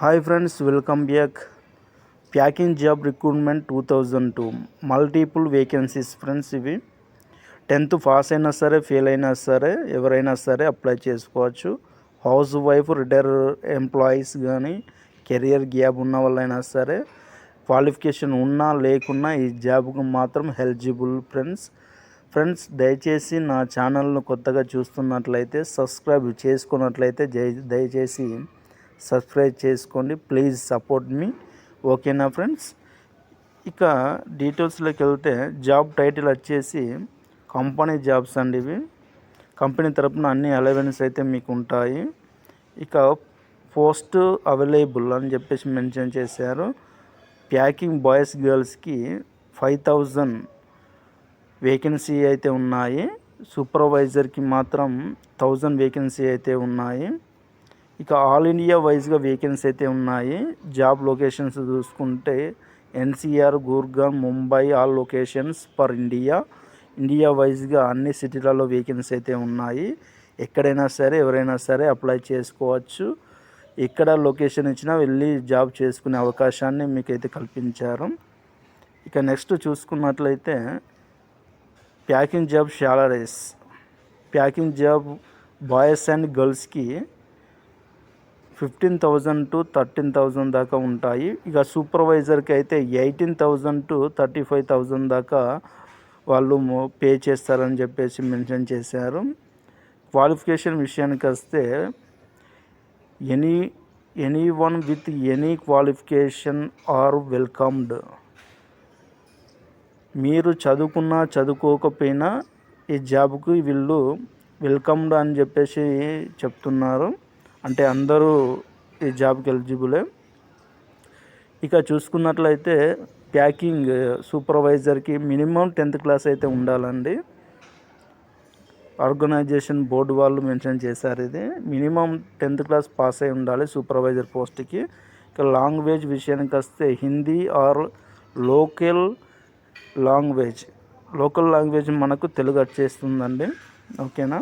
Hi friends, welcome back. Packing job recruitment 2002 multiple vacancies friends. ఇవి 10th pass అయినా సరే, fail అయినా సరే, ఎవరైనా సరే అప్లై చేసుకోవచ్చు. హౌస్ వైఫ్, రిటైర్ ఎంప్లాయీస్ కానీ, కెరియర్ గ్యాప్ ఉన్న వాళ్ళైనా సరే, క్వాలిఫికేషన్ ఉన్నా లేకున్నా ఈ జాబ్కు మాత్రం ఎలిజిబుల్ ఫ్రెండ్స్. దయచేసి నా ఛానల్ను కొత్తగా చూస్తున్నట్లయితే, సబ్స్క్రైబ్ చేసుకున్నట్లయితే దయచేసి సబ్స్క్రైబ్ చేసుకోండి. ప్లీజ్ సపోర్ట్ మీ. ఓకేనా ఫ్రెండ్స్? ఇక డీటెయిల్స్లోకి వెళ్తే, జాబ్ టైటిల్ వచ్చేసి కంపెనీ జాబ్స్ అండి. ఇవి కంపెనీ తరపున అన్ని అలవెన్స్ అయితే మీకు ఉంటాయి. ఇక పోస్ట్ అవైలబుల్ అని చెప్పేసి మెన్షన్ చేశారు. ప్యాకింగ్ బాయ్స్ గర్ల్స్కి 5000 వేకెన్సీ అయితే ఉన్నాయి. సూపర్వైజర్కి మాత్రం 1000 వేకెన్సీ అయితే ఉన్నాయి. ఇక ఆల్ ఇండియా వైజ్గా వేకెన్సీ అయితే ఉన్నాయి. జాబ్ లొకేషన్స్ చూసుకుంటే NCR, Gurgaon, Mumbai all locations per India వైజ్గా అన్ని సిటీలలో వేకెన్సీ అయితే ఉన్నాయి. ఎక్కడైనా సరే, ఎవరైనా సరే అప్లై చేసుకోవచ్చు. ఎక్కడ లొకేషన్ ఇచ్చినా వెళ్ళి జాబ్ చేసుకునే అవకాశాన్ని మీకైతే కల్పించారు. ఇక నెక్స్ట్ చూసుకున్నట్లయితే packing job salaries. Packing job boys and గర్ల్స్కి 15,000 to 13,000 దాకా ఉంటాయి. ఇక సూపర్వైజర్కి అయితే 18,000 to 35,000 దాకా వాళ్ళు పే చేస్తారని చెప్పేసి మెన్షన్ చేశారు. క్వాలిఫికేషన్ విషయానికి వస్తే anyone with any qualification are welcomed. మీరు చదువుకున్నా చదువుకోకపోయినా ఈ జాబ్కి వీళ్ళు వెల్కమ్డ్ అని చెప్పేసి చెప్తున్నారు. అంటే అందరూ ఈ జాబ్కి ఎలిజిబులే. ఇక చూసుకున్నట్లయితే ప్యాకింగ్ సూపర్వైజర్కి మినిమం 10th క్లాస్ అయితే ఉండాలండి. ఆర్గనైజేషన్ బోర్డు వాళ్ళు మెన్షన్ చేశారు. ఇది మినిమం 10th క్లాస్ పాస్ అయి ఉండాలి సూపర్వైజర్ పోస్ట్కి. ఇక లాంగ్వేజ్ విషయానికి వస్తే హిందీ ఆర్ లోకల్ లాంగ్వేజ్ మనకు తెలుగు వచ్చేస్తుందండి. ఓకేనా?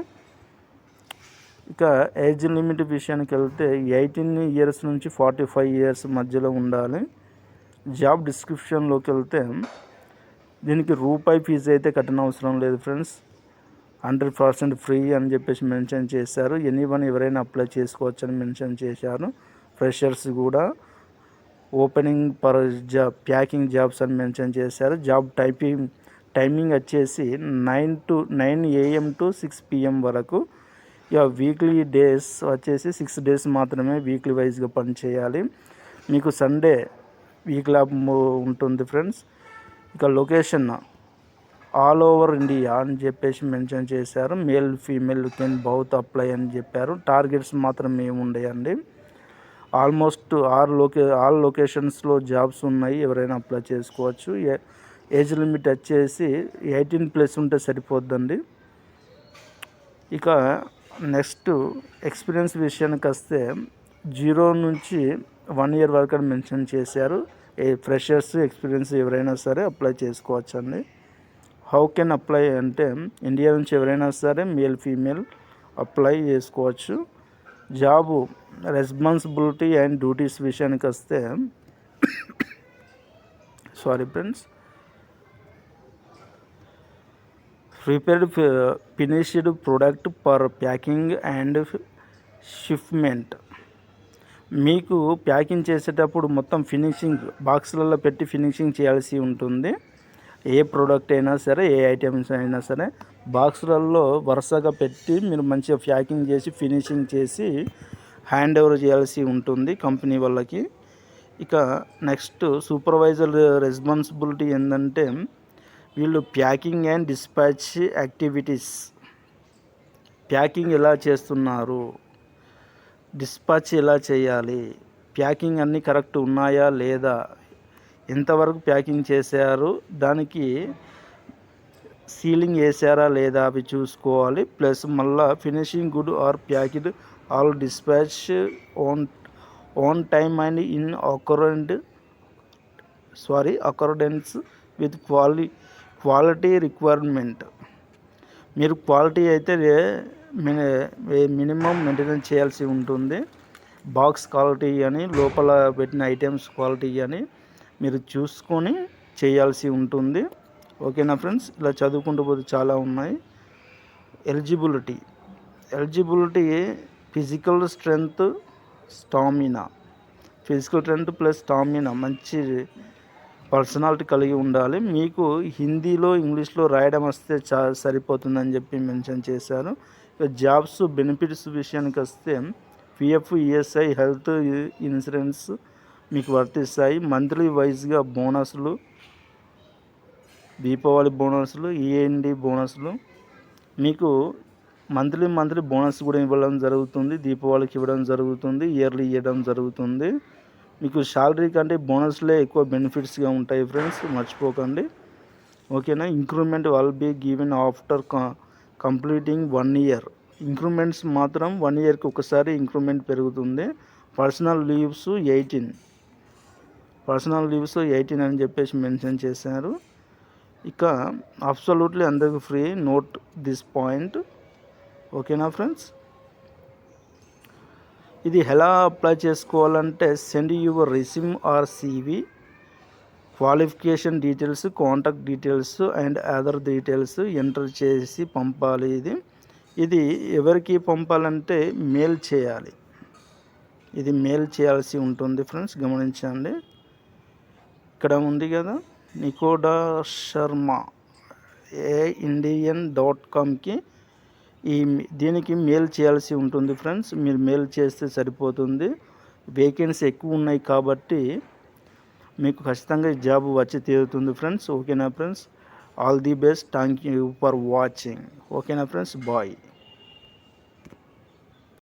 ఇక ఏజ్ లిమిట్ విషయానికి వెళ్తే 18 years నుంచి 45 years మధ్యలో ఉండాలి. జాబ్ డిస్క్రిప్షన్లోకి వెళ్తే దీనికి రూపాయి ఫీజు అయితే కట్టనవసరం లేదు ఫ్రెండ్స్. 100% ఫ్రీ అని చెప్పేసి మెన్షన్ చేశారు. ఎవరైనా అప్లై చేసుకోవచ్చు అని మెన్షన్ చేశారు. ఫ్రెషర్స్ కూడా ఓపెనింగ్ పర్ ప్యాకింగ్ జాబ్స్ అని మెన్షన్ చేశారు. జాబ్ టైమింగ్ వచ్చేసి 9 AM to 6 PM వరకు. ఇక వీక్లీ డేస్ వచ్చేసి 6 days మాత్రమే వీక్లీ వైజ్గా పనిచేయాలి. మీకు సండే వీక్లీ ఆఫ్ ఉంటుంది ఫ్రెండ్స్. ఇక లొకేషన్ ఆల్ ఓవర్ ఇండియా అని చెప్పేసి మెన్షన్ చేశారు. మేల్ ఫీమేల్ కెన్ బౌత్ అప్లై అని చెప్పారు. టార్గెట్స్ మాత్రం ఏమి ఉండయండి. ఆల్మోస్ట్ ఆల్ లొకేషన్స్లో జాబ్స్ ఉన్నాయి. ఎవరైనా అప్లై చేసుకోవచ్చు. ఏజ్ లిమిట్ వచ్చేసి 18+ ఉంటే సరిపోద్దండి. ఇక నెక్స్ట్ ఎక్స్పీరియన్స్ విషయానికి వస్తే 0 నుంచి 1 year వరకు అని మెన్షన్ చేశారు. ఫ్రెషర్స్ ఎక్స్పీరియన్స్ ఎవరైనా సరే అప్లై చేసుకోవచ్చు అండి. హౌ కెన్ అప్లై అంటే ఇండియా నుంచి ఎవరైనా సరే మేల్ ఫీమేల్ అప్లై చేసుకోవచ్చు. జాబు రెస్పాన్సిబిలిటీ అండ్ డ్యూటీస్ విషయానికి వస్తే prepared finished product per packing and shipment. మీకు ప్యాకింగ్ చేసేటప్పుడు మొత్తం ఫినిషింగ్ బాక్సులలో పెట్టి ఫినిషింగ్ చేయాల్సి ఉంటుంది. ఏ ప్రోడక్ట్ అయినా సరే, ఏ ఐటమ్స్ అయినా సరే బాక్సులలో వరుసగా పెట్టి మీరు మంచిగా ప్యాకింగ్ చేసి ఫినిషింగ్ చేసి హ్యాండ్ ఓవర్ చేయాల్సి ఉంటుంది కంపెనీ వాళ్ళకి. ఇక నెక్స్ట్ సూపర్వైజర్ రెస్పాన్సిబిలిటీ ఏంటంటే వీళ్ళు packing and dispatch activities, packing ఎలా చేస్తున్నారు, డిస్పాచ్ ఎలా చేయాలి, ప్యాకింగ్ అన్నీ కరెక్ట్ ఉన్నాయా లేదా, ఎంతవరకు ప్యాకింగ్ చేశారు, దానికి సీలింగ్ వేసారా లేదా అవి చూసుకోవాలి. ప్లస్ మళ్ళీ finishing good or packed all dispatch own time and in accordance with quality requirement. మీరు క్వాలిటీ అయితే మినిమం మెయింటెనెన్స్ చేయాల్సి ఉంటుంది. బాక్స్ క్వాలిటీ అని, లోపల పెట్టిన ఐటమ్స్ క్వాలిటీ అని మీరు చూసుకొని చేయాల్సి ఉంటుంది. ఓకేనా ఫ్రెండ్స్, ఇలా చదువుకుంటూ పోతే చాలా ఉన్నాయి. Eligibility physical strength, stamina. Physical strength plus stamina, మంచి పర్సనాలిటీ కలిగి ఉండాలి. మీకు హిందీలో ఇంగ్లీష్లో రాయడం వస్తే సరిపోతుందని చెప్పి మెన్షన్ చేశారు. జాబ్స్ బెనిఫిట్స్ విషయానికి వస్తే పిఎఫ్, ఈఎస్ఐ, హెల్త్ ఇన్సూరెన్స్ మీకు వర్తిస్తాయి. మంత్లీ వైజ్గా బోనస్లు, దీపావళి బోనస్లు, ఈఎన్డి బోనస్లు, మీకు మంత్లీ బోనస్ కూడా ఇవ్వడం జరుగుతుంది. దీపావళికి ఇవ్వడం జరుగుతుంది, ఇయర్లీ ఇవ్వడం జరుగుతుంది. మీకు శాలరీ కంటే బోనస్లే ఎక్కువ బెనిఫిట్స్గా ఉంటాయి ఫ్రెండ్స్, మర్చిపోకండి. ఓకేనా. Increment will be given after completing 1 year. Increments మాత్రం 1 yearకి ఒకసారి ఇంక్రిమెంట్ పెరుగుతుంది. పర్సనల్ లీవ్స్ 18 అని చెప్పేసి మెన్షన్ చేశారు. ఇక అబ్సల్యూట్లీ అందరికి ఫ్రీ, నోట్ దిస్ పాయింట్. ఓకేనా ఫ్రెండ్స్. ఇది ఎలా అప్లై చేసుకోవాలంటే send your resume or CV, qualification details, contact details and other details enter చేసి పంపాలి. ఇది ఎవరికి పంపాలంటే మెయిల్ చేయాలి. ఇది మెయిల్ చేయాల్సి ఉంటుంది ఫ్రెండ్స్, గమనించండి. ఇక్కడ ఉంది కదా, nikithasharma indian.comకి దీనికి మెయిల్ చేయాల్సి ఉంటుంది ఫ్రెండ్స్. మీరు మెయిల్ చేస్తే సరిపోతుంది. వేకెన్సీ ఎక్కువ ఉన్నాయి కాబట్టి మీకు ఖచ్చితంగా జాబ్ వచ్చి తీరుతుంది ఫ్రెండ్స్. ఓకేనా friends, all the best. Thank you for watching. ఓకేనా ఫ్రెండ్స్, బాయ్.